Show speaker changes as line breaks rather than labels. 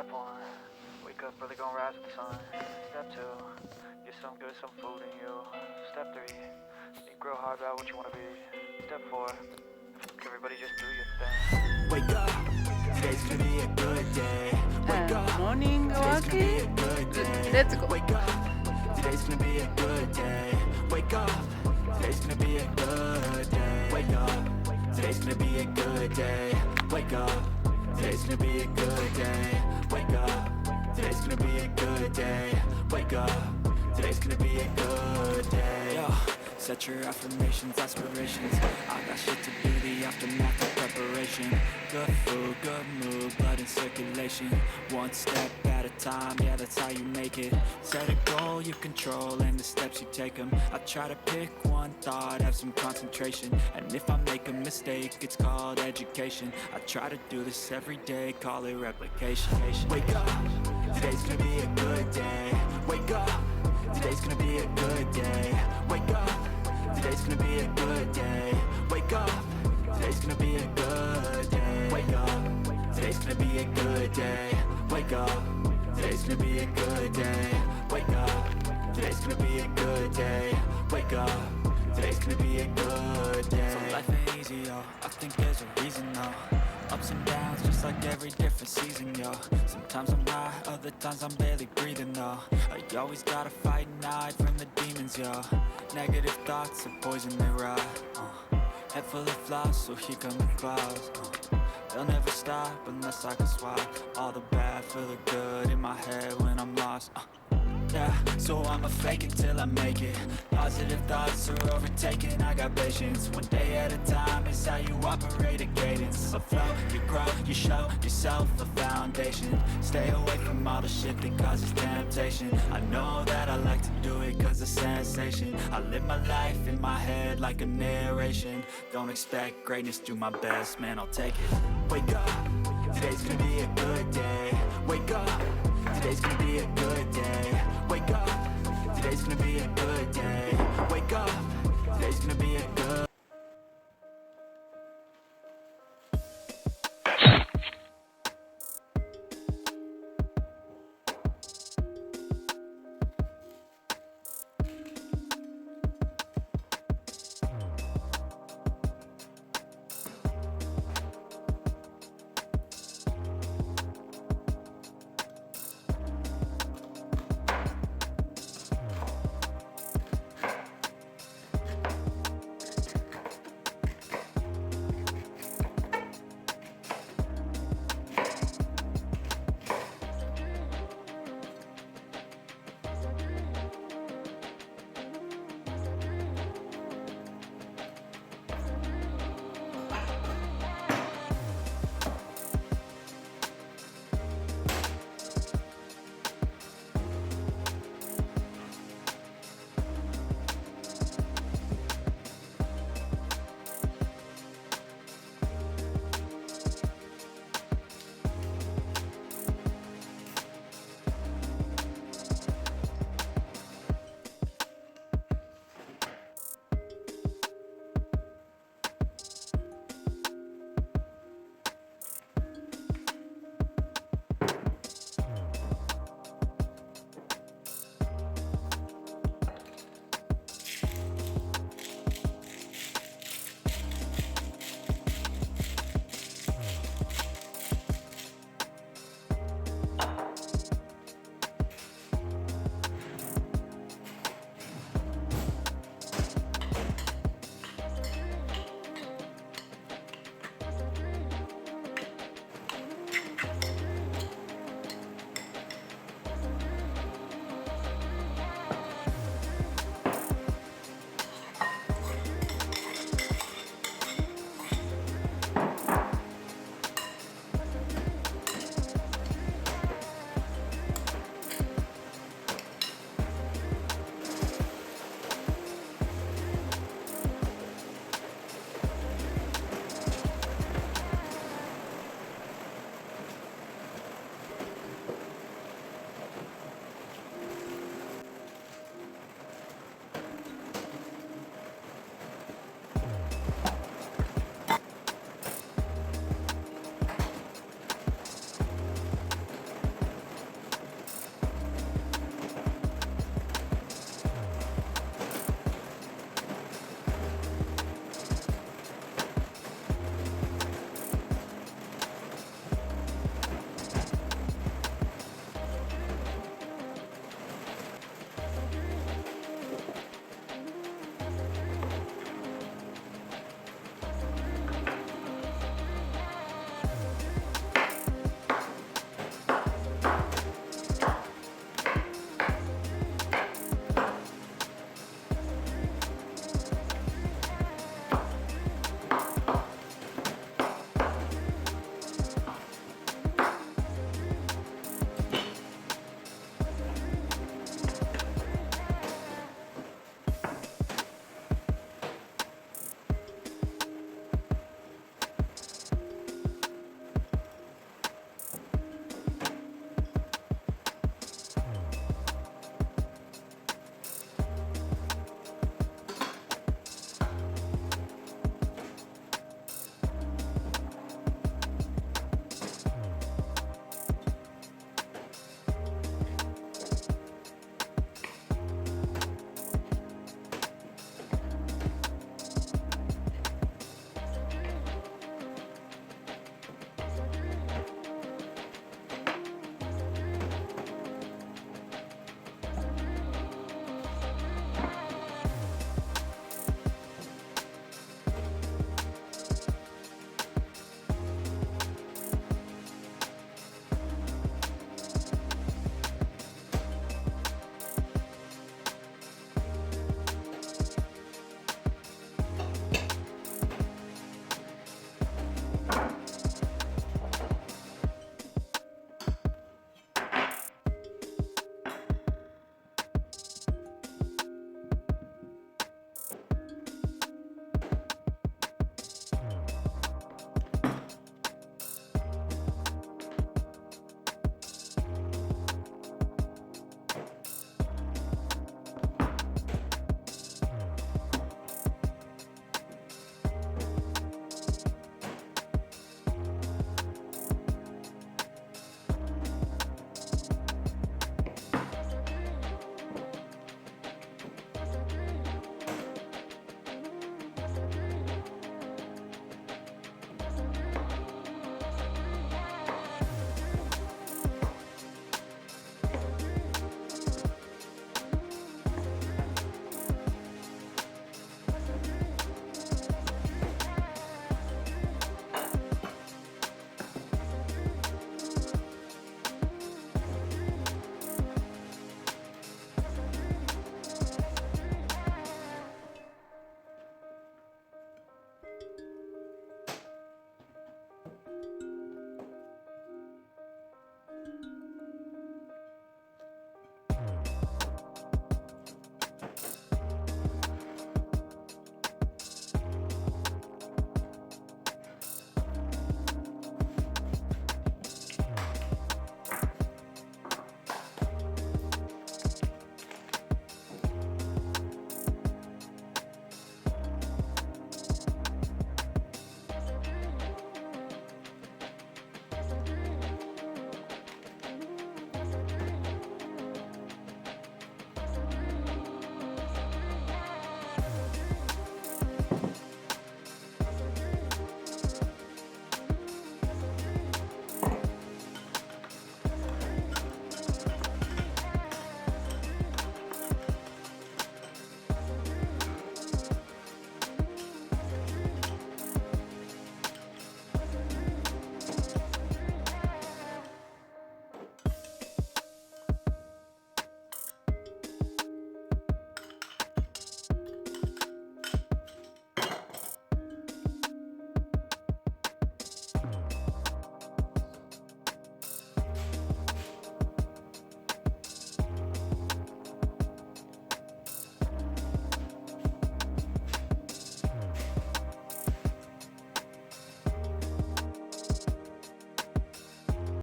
Step 1, wake up early, gonna rise with the sun. Step 2, get some good, some food in you. Step 3, think real hard about what you wanna be. Step 4, everybody just do your thing.
Wake up, today's gonna be a good day. Wake up,
Morning,
today's gonna be
okay.
a good day.
Let's go.
Wake up, today's gonna be a good day. Wake up, today's gonna be a good day. Wake up, today's gonna be a good day. Wake up, today's gonna be a good day. Wake up, today's gonna be a good day. Wake up, today's gonna be a good day. Yo, set your affirmations, aspirations. I got shit to do, the aftermath of preparation. Good food, good mood, blood in circulation. One step at a time, yeah, that's how you make it. Set a goal you control and the steps you take them. I try to pick one thought, have some concentration. And if I make a mistake, it's called education. I try to do this every day, call it replication. Wake up, today's gonna be a good day. Wake up, today's gonna be a good day. Wake up, today's gonna be a good day. Wake up, today's gonna be a good day. Wake up, today's gonna be a good day. Wake up, today's gonna be a good day. Wake up, today's gonna be a good day. Wake up, today's gonna be a good day. So life ain't easy, yo, I think there's a reason, though. Ups and downs, just like every different season, yo. Sometimes I'm high, other times I'm barely breathing, though. I always gotta fight and hide from the demons, yo. Negative thoughts are poison, they rot. Head full of flies, so here come the clouds. They'll never stop unless I can swap all the bad for the good in my head when I'm lost. Yeah, so I'ma fake it till I make it. Positive thoughts are overtaken, I got patience. One day at a time is how you operate a cadence. A flow, you grow, you show yourself a foundation. Stay away from all the shit that causes temptation. I know that I like to do it cause it's sensation. I live my life in my head like a narration. Don't expect greatness, do my best, man, I'll take it. Wake up, today's gonna be a good day. Wake up, today's gonna be a good day. Wake up, today's gonna be a good day. Wake up, today's gonna be a good day.